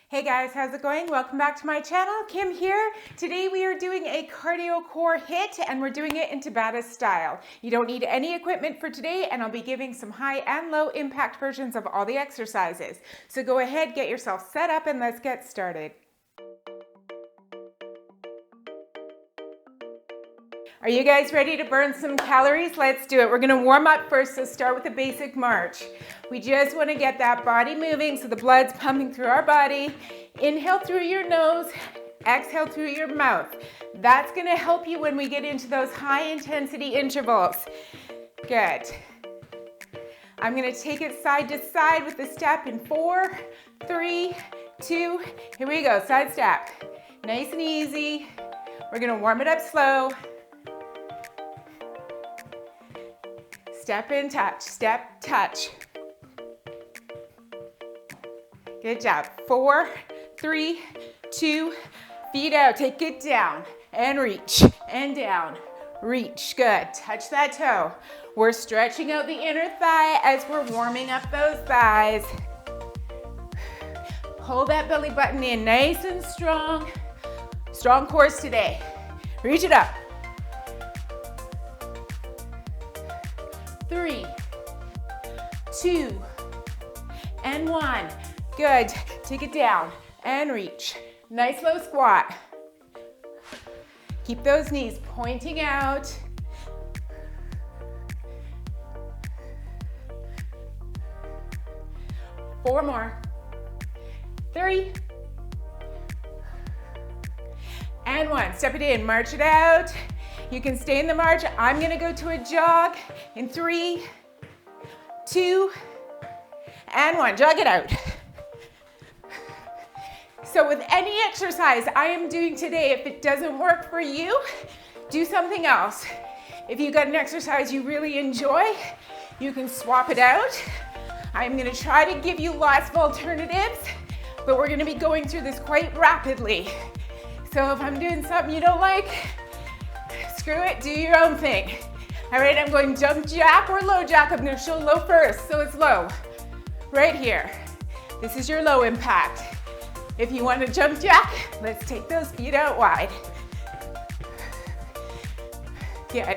Hey guys, how's it going? Welcome back to my channel. Kim here. Today we are doing a cardio core HIIT and we're doing it in Tabata style. You don't need any equipment for today and I'll be giving some high and low impact versions of all the exercises. So go ahead, get yourself set up and let's get started. Are you guys ready to burn some calories? Let's do it. We're gonna warm up first, so start with a basic march. We just wanna get that body moving so the blood's pumping through our body. Inhale through your nose, exhale through your mouth. That's gonna help you when we get into those high intensity intervals. Good. I'm gonna take it side to side with the step in 4, 3, 2, here we go, side step. Nice and easy. We're gonna warm it up slow. Step in, touch, step, touch. Good job. 4, 3, 2, feet out. Take it down and reach and down. Reach, good. Touch that toe. We're stretching out the inner thigh as we're warming up those thighs. Pull that belly button in nice and strong. Strong cores today. Reach it up. 3, 2, and 1. Good. Take it down and reach. Nice low squat. Keep those knees pointing out. Four more. 3, and 1. Step it in, march it out. You can stay in the march. I'm gonna go to a jog in 3, 2, and 1. Jog it out. So with any exercise I am doing today, if it doesn't work for you, do something else. If you got an exercise you really enjoy, you can swap it out. I'm gonna try to give you lots of alternatives, but we're gonna be going through this quite rapidly. So if I'm doing something you don't like, screw it, do your own thing. All right, I'm going jump jack or low jack. I'm gonna show low first, so it's low. Right here. This is your low impact. If you want to jump jack, let's take those feet out wide. Good.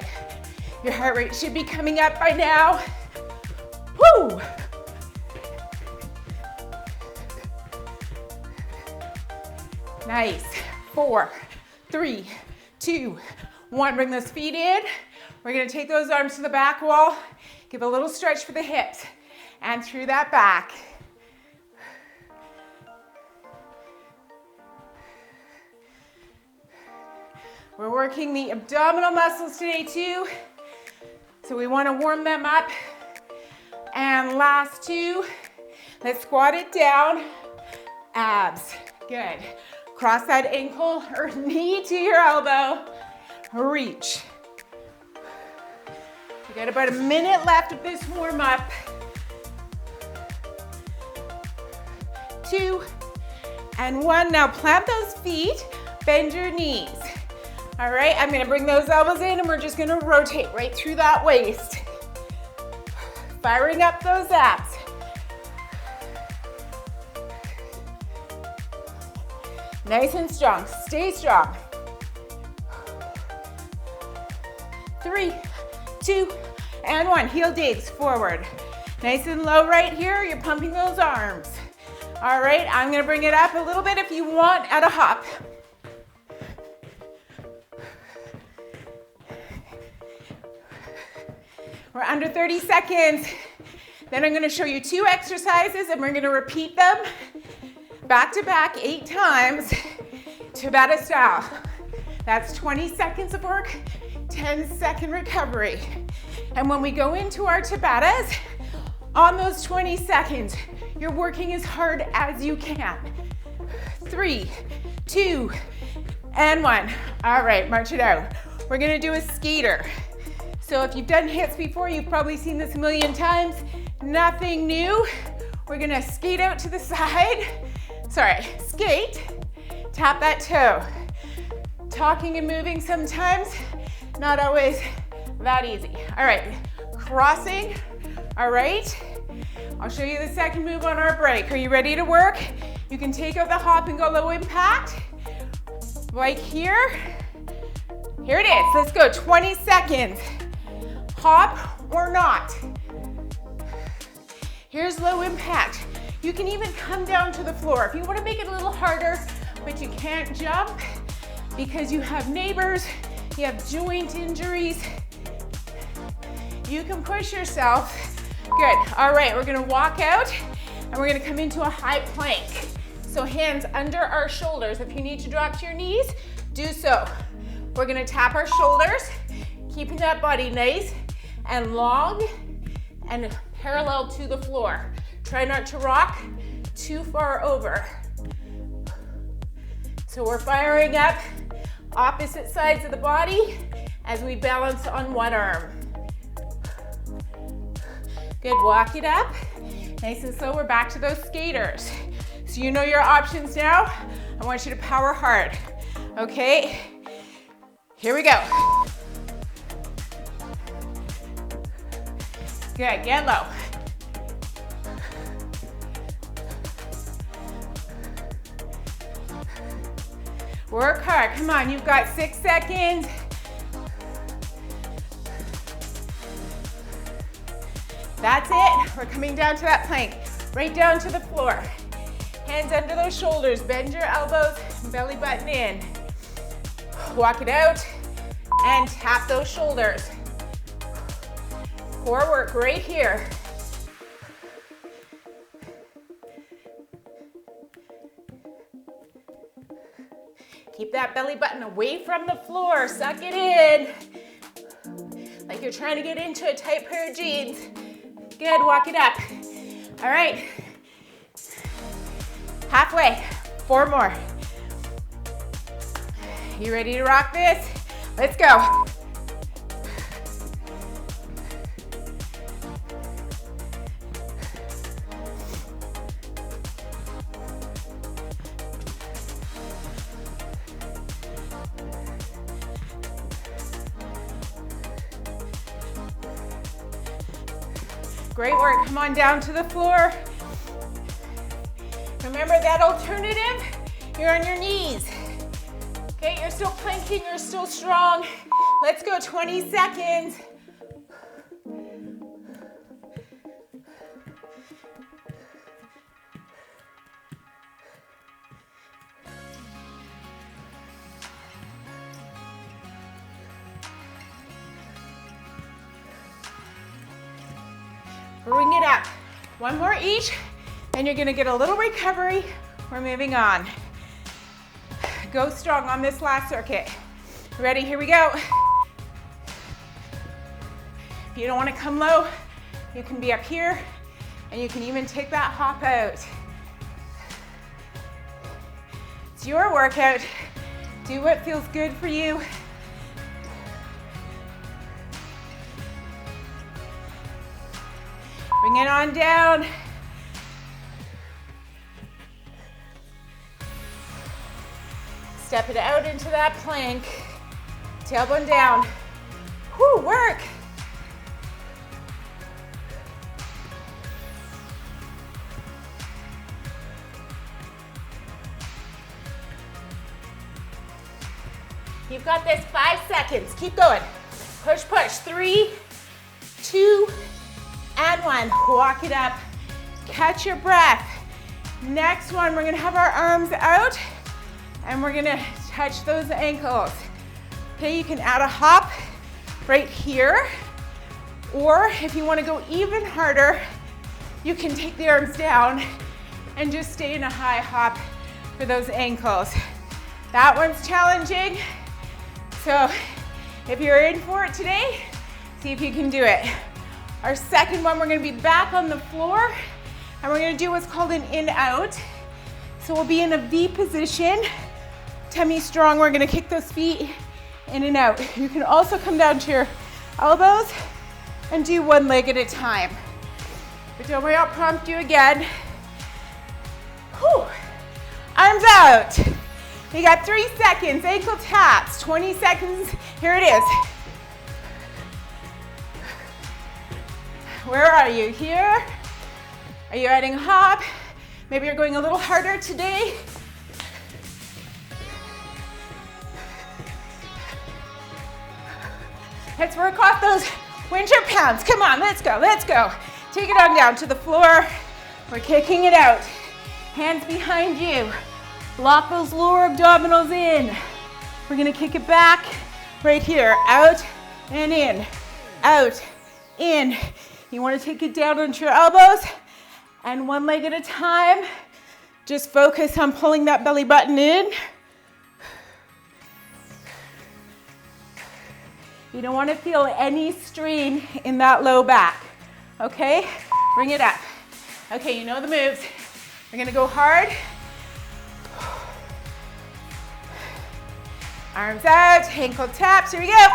Your heart rate should be coming up by now. Woo! Nice. 4, 3, 2, 1. Bring those feet in. We're gonna take those arms to the back wall. Give a little stretch for the hips and through that back. We're working the abdominal muscles today too, so we want to warm them up. And last 2, let's squat it down, abs, good. Cross that ankle or knee to your elbow, reach. We got about a minute left of this warm up. 2, and 1, now plant those feet, bend your knees. All right, I'm gonna bring those elbows in and we're just gonna rotate right through that waist. Firing up those abs. Nice and strong, stay strong. 3, 2, and 1, heel digs forward. Nice and low right here, you're pumping those arms. All right, I'm gonna bring it up a little bit if you want at a hop. We're under 30 seconds. Then I'm gonna show you 2 exercises and we're gonna repeat them back to back 8 times, Tabata style. That's 20 seconds of work, 10-second recovery. And when we go into our Tabatas, on those 20 seconds, you're working as hard as you can. 3, 2, and 1. All right, march it out. We're gonna do a skater. So if you've done HIITs before, you've probably seen this a million times. Nothing new. We're gonna skate out to the side. Sorry, skate, tap that toe. Talking and moving sometimes, not always that easy. All right, crossing, all right. I'll show you the second move on our break. Are you ready to work? You can take out the hop and go low impact. Like here. Here it is. Let's go. 20 seconds. Hop or not. Here's low impact. You can even come down to the floor. If you want to make it a little harder, but you can't jump because you have neighbors, you have joint injuries, you can push yourself. Good. All right, we're gonna walk out and we're gonna come into a high plank. So hands under our shoulders. If you need to drop to your knees, do so. We're gonna tap our shoulders, keeping that body nice and long and parallel to the floor. Try not to rock too far over. So we're firing up opposite sides of the body as we balance on one arm. Good, walk it up. Nice and slow, we're back to those skaters. So you know your options now. I want you to power hard, okay? Here we go. Good, get low. Work hard, come on, you've got 6 seconds. That's it, we're coming down to that plank, right down to the floor. Hands under those shoulders, bend your elbows, belly button in. Walk it out and tap those shoulders. Core work right here. Keep that belly button away from the floor, suck it in. Like you're trying to get into a tight pair of jeans. Good, walk it up. All right, halfway, 4 more. You ready to rock this? Let's go. Great work, come on down to the floor. Remember that alternative, you're on your knees. Okay, you're still planking, you're still strong. Let's go, 20 seconds. Bring it up. 1 more each, and you're gonna get a little recovery. We're moving on. Go strong on this last circuit. Ready, here we go. If you don't wanna come low, you can be up here, and you can even take that hop out. It's your workout. Do what feels good for you. Bring it on down. Step it out into that plank. Tailbone down. Whew, work. You've got this, 5 seconds. Keep going. Push, push. 3, 2, and 1. Walk it up. Catch your breath. Next one, we're gonna have our arms out and we're gonna touch those ankles. Okay, you can add a hop right here, or if you wanna go even harder, you can take the arms down and just stay in a high hop for those ankles. That one's challenging, so if you're in for it today, see if you can do it. Our second one, we're gonna be back on the floor and we're gonna do what's called an in-out. So we'll be in a V position, tummy strong. We're gonna kick those feet in and out. You can also come down to your elbows and do one leg at a time. But don't worry, I'll prompt you again. Whew. Arms out. You got 3 seconds, ankle taps, 20 seconds. Here it is. Where are you? Here? Are you adding a hop? Maybe you're going a little harder today. Let's work off those winter pounds. Come on, let's go, let's go. Take it on down to the floor. We're kicking it out. Hands behind you. Lock those lower abdominals in. We're gonna kick it back right here. Out and in, out, in. You wanna take it down onto your elbows, and one leg at a time. Just focus on pulling that belly button in. You don't want to feel any strain in that low back, okay? Bring it up. Okay, you know the moves. We're gonna go hard. Arms out, ankle taps, here we go.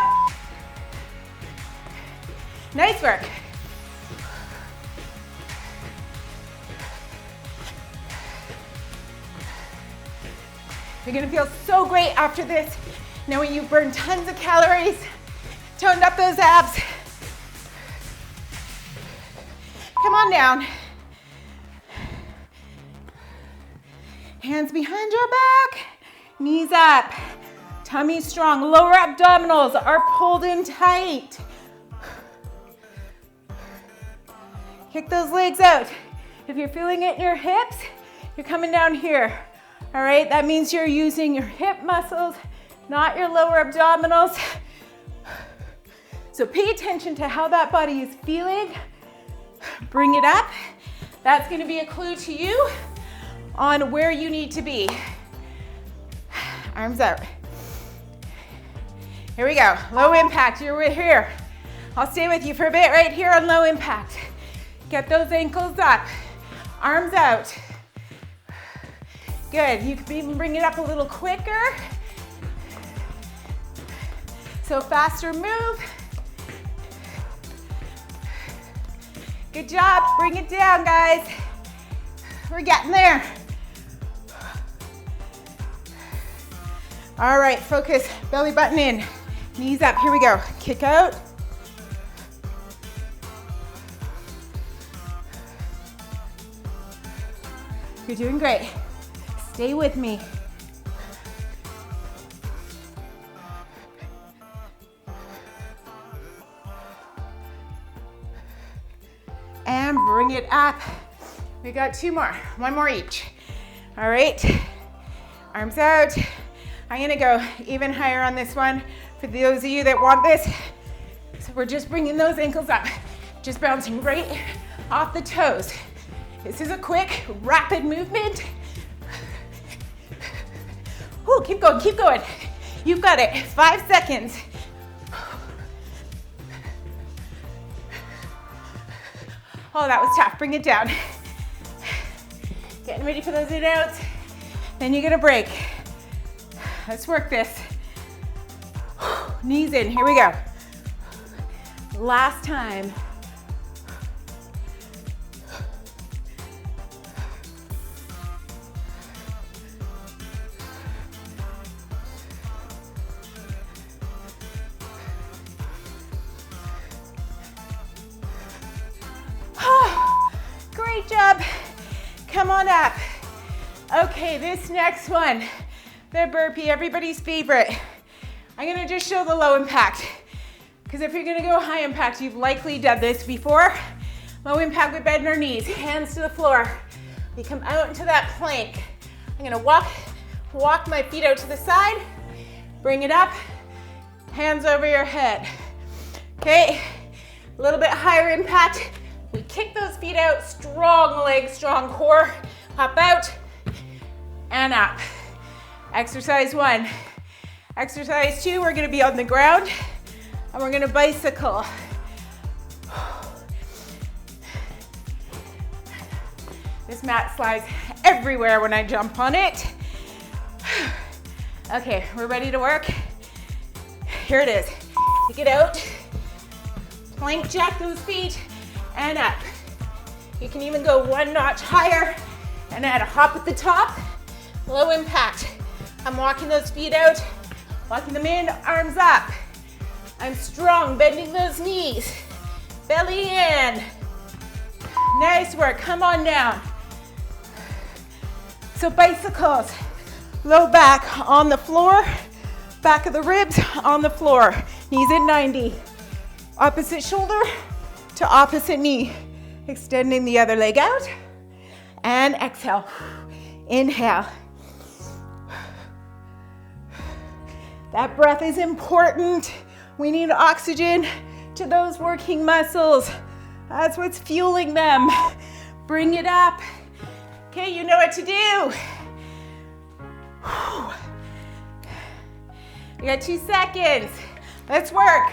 Nice work. You're gonna feel so great after this, knowing you've burned tons of calories, toned up those abs. Come on down. Hands behind your back, knees up, tummy strong, lower abdominals are pulled in tight. Kick those legs out. If you're feeling it in your hips, you're coming down here. All right, that means you're using your hip muscles, not your lower abdominals. So pay attention to how that body is feeling. Bring it up. That's gonna be a clue to you on where you need to be. Arms out. Here we go, low impact, you're right here. I'll stay with you for a bit right here on low impact. Get those ankles up, arms out. Good, you can even bring it up a little quicker. So faster move. Good job, bring it down, guys. We're getting there. All right, focus, belly button in, knees up, here we go. Kick out. You're doing great. Stay with me. And bring it up. We got two more, one more each. All right, arms out. I'm gonna go even higher on this one for those of you that want this. So we're just bringing those ankles up, just bouncing right off the toes. This is a quick, rapid movement. Ooh, keep going, keep going. You've got it, 5 seconds. Oh, that was tough, bring it down. Getting ready for those in outs. Then you're gonna break. Let's work this. Knees in, here we go. Last time. Great job. Come on up. Okay, this next one, the burpee, everybody's favorite. I'm gonna just show the low impact, because if you're gonna go high impact, you've likely done this before. Low impact, we bend our knees, hands to the floor. We come out into that plank. I'm gonna walk my feet out to the side, bring it up, hands over your head. Okay, a little bit higher impact. We kick those feet out, strong legs, strong core. Hop out and up. Exercise 1. Exercise 2, we're gonna be on the ground and we're gonna bicycle. This mat slides everywhere when I jump on it. Okay, we're ready to work. Here it is. Take it out. Plank jack those feet and up. You can even go one notch higher and add a hop at the top. Low impact. I'm walking those feet out, walking them in, arms up. I'm strong, bending those knees. Belly in. Nice work, come on down. So bicycles, low back on the floor, back of the ribs on the floor, knees at 90. Opposite shoulder to opposite knee. Extending the other leg out. And exhale. Inhale. That breath is important. We need oxygen to those working muscles. That's what's fueling them. Bring it up. Okay, you know what to do. We got 2 seconds. Let's work.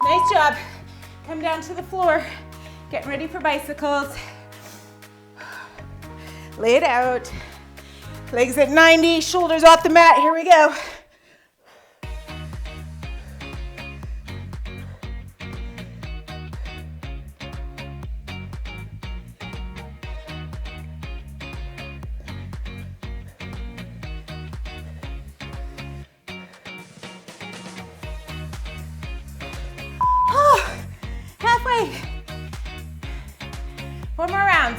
Nice job. Come down to the floor. Getting ready for bicycles. Lay it out. Legs at 90, shoulders off the mat. Here we go. Halfway. One more round.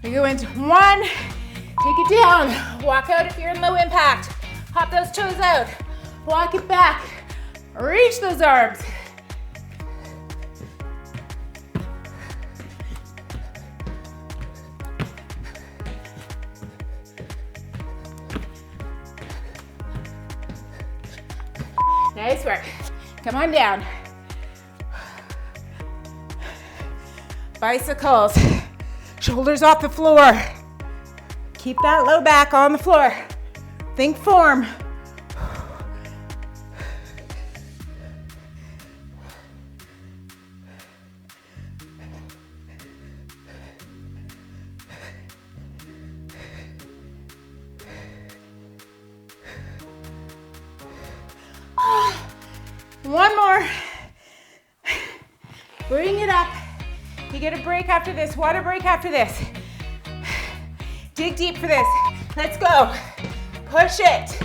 We go into 1, take it down. Walk out if you're in low impact. Hop those toes out. Walk it back. Reach those arms. Nice work. Come on down. Bicycles. Shoulders off the floor. Keep that low back on the floor. Think form. One more. Bring it up. You get a break after this, water break after this. Dig deep for this. Let's go. Push it.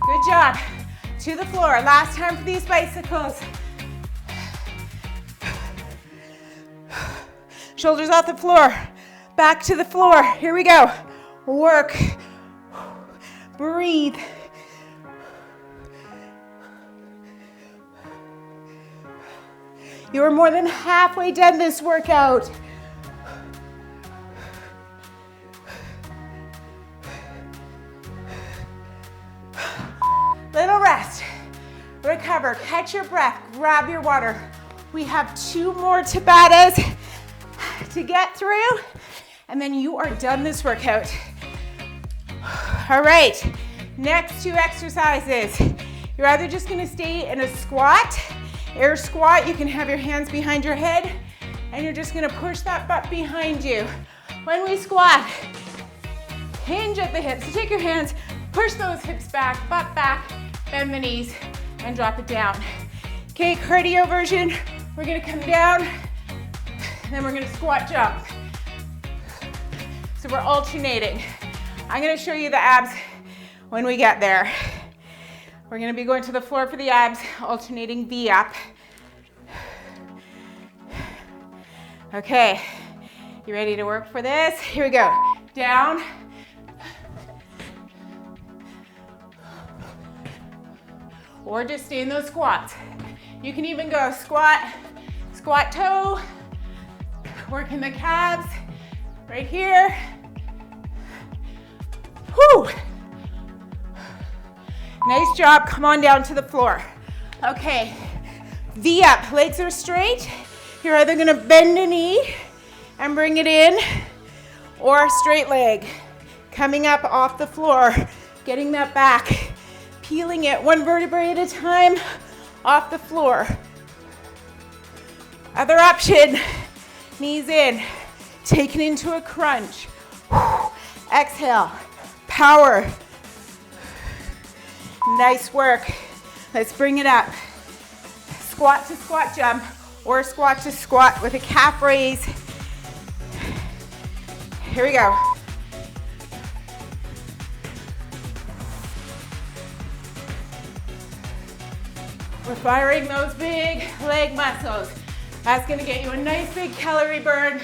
Good job. To the floor. Last time for these bicycles. Shoulders off the floor. Back to the floor. Here we go. Work. Breathe. You are more than halfway done this workout. Little rest. Recover. Catch your breath. Grab your water. We have 2 more Tabatas to get through, and then you are done this workout. All right, next 2 exercises. You're either just gonna stay in a squat, air squat. You can have your hands behind your head, and you're just gonna push that butt behind you. When we squat, hinge at the hips. So take your hands, push those hips back, butt back, bend the knees, and drop it down. Okay, cardio version. We're gonna come down, then we're gonna squat jump. So we're alternating. I'm gonna show you the abs when we get there. We're gonna be going to the floor for the abs, alternating V up. Okay, you ready to work for this? Here we go. Down. Or just stay in those squats. You can even go squat, squat toe, working the calves right here. Whew. Nice job. Come on down to the floor. Okay, V up. Legs are straight. You're either gonna bend a knee and bring it in, or straight leg. Coming up off the floor, getting that back peeling it one vertebrae at a time off the floor. Other option, knees in, take it into a crunch. Exhale, power. Nice work. Let's bring it up. Squat to squat jump or squat to squat with a calf raise. Here we go. We're firing those big leg muscles. That's gonna get you a nice big calorie burn.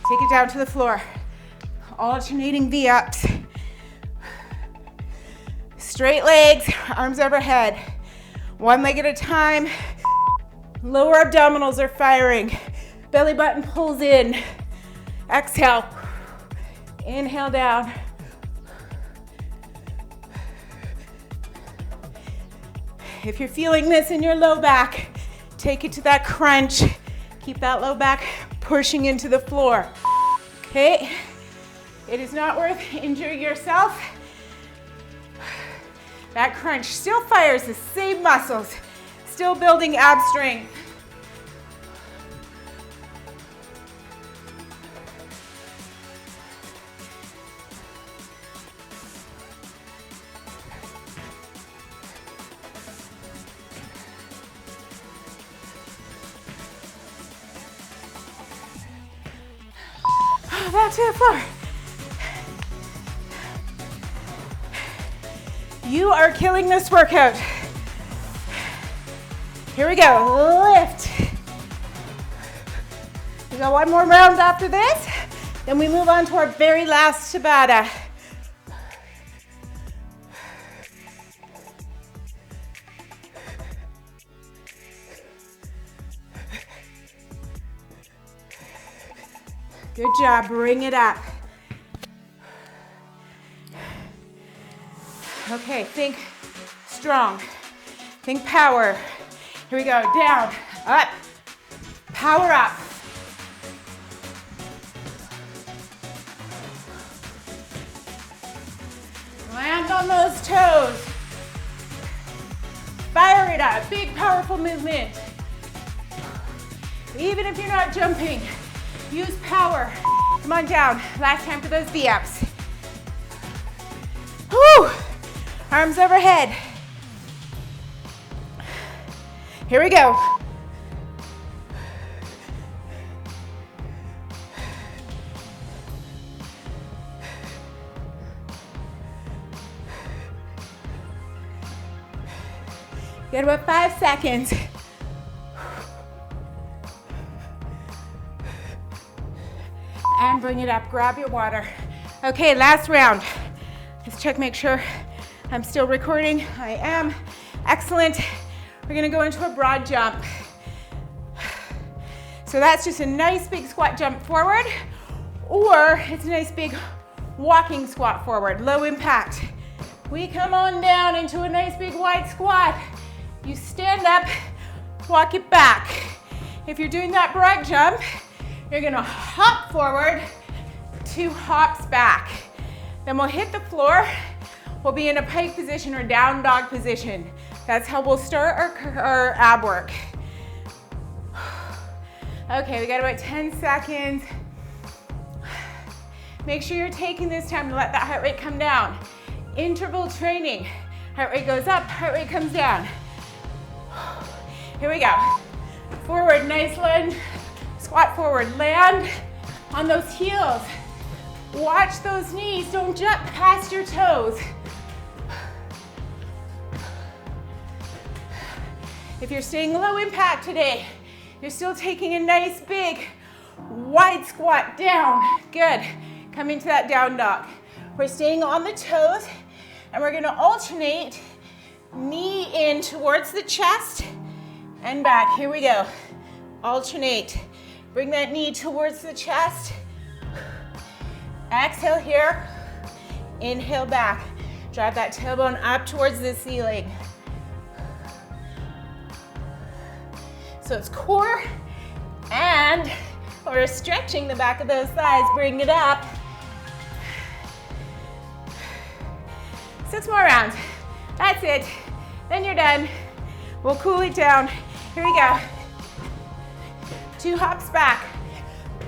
Take it down to the floor. Alternating V-ups. Straight legs, arms overhead. One leg at a time. Lower abdominals are firing. Belly button pulls in. Exhale. Inhale down. If you're feeling this in your low back, take it to that crunch. Keep that low back pushing into the floor. Okay? It is not worth injuring yourself. That crunch still fires the same muscles, still building ab strength. Back to the floor. You are killing this workout. Here we go, lift. We got one more round after this, then we move on to our very last Tabata. Good job, bring it up. Okay, think strong, think power. Here we go, down, up, power up. Land on those toes. Fire it up, big powerful movement. Even if you're not jumping, use power. Come on down, last time for those V-ups. Whew. Arms overhead. Here we go. Get about 5 seconds. And bring it up, grab your water. Okay, last round. Let's check, make sure I'm still recording. I am. Excellent. We're gonna go into a broad jump. So that's just a nice big squat jump forward, or it's a nice big walking squat forward, low impact. We come on down into a nice big wide squat. You stand up, walk it back. If you're doing that broad jump, you're gonna hop forward, 2 hops back. Then we'll hit the floor. We'll be in a pike position or down dog position. That's how we'll start our ab work. Okay, we got about 10 seconds. Make sure you're taking this time to let that heart rate come down. Interval training. Heart rate goes up, heart rate comes down. Here we go. Forward, nice lunge. Squat forward, land on those heels. Watch those knees, don't jump past your toes. If you're staying low impact today, you're still taking a nice big wide squat down. Good. Come into that down dog. We're staying on the toes and we're gonna alternate knee in towards the chest and back. Here we go. Alternate. Bring that knee towards the chest. Exhale here. Inhale back. Drive that tailbone up towards the ceiling. So it's core and or stretching the back of those thighs, bring it up. 6 more rounds. That's it. Then you're done. We'll cool it down. Here we go. 2 hops back.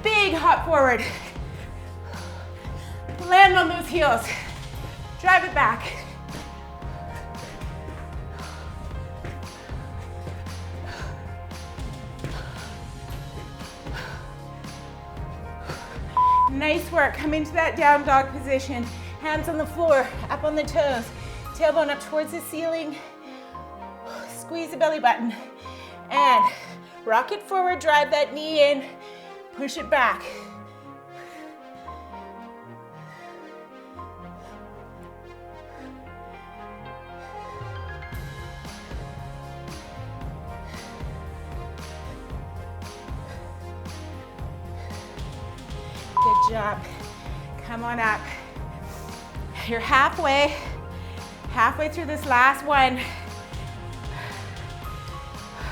Big hop forward. Land on those heels. Drive it back. Nice work. Come into that down dog position. Hands on the floor, up on the toes. Tailbone up towards the ceiling. Squeeze the belly button. And rock it forward, drive that knee in. Push it back. Good job. Come on up. You're halfway through this last one.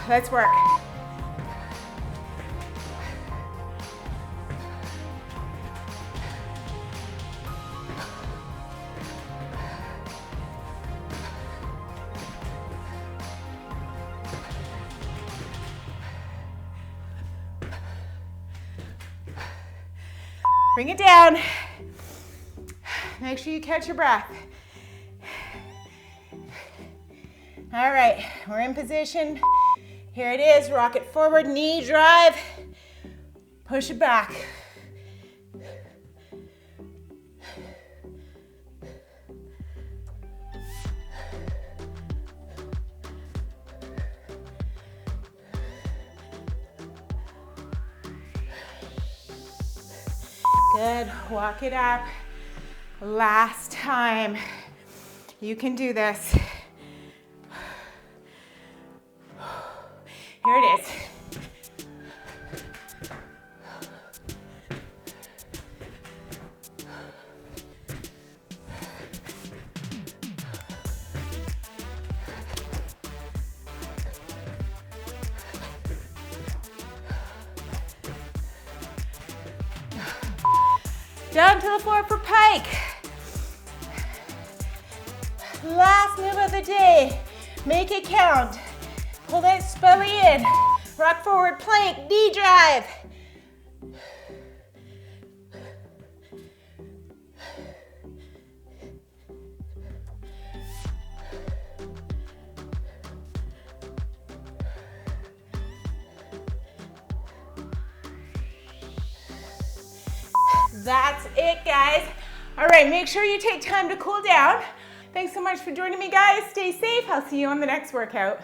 Let's work. Bring it down. Make sure you catch your breath. All right, we're in position. Here it is, rock it forward, knee drive. Push it back. Good, walk it up. Last time. You can do this. Here it is. Down to the floor for pike. Last move of the day. Make it count. Pull that belly in. Rock forward plank, knee drive. That's it, guys. All right, make sure you take time to cool down. Thanks so much for joining me, guys. Stay safe. I'll see you on the next workout.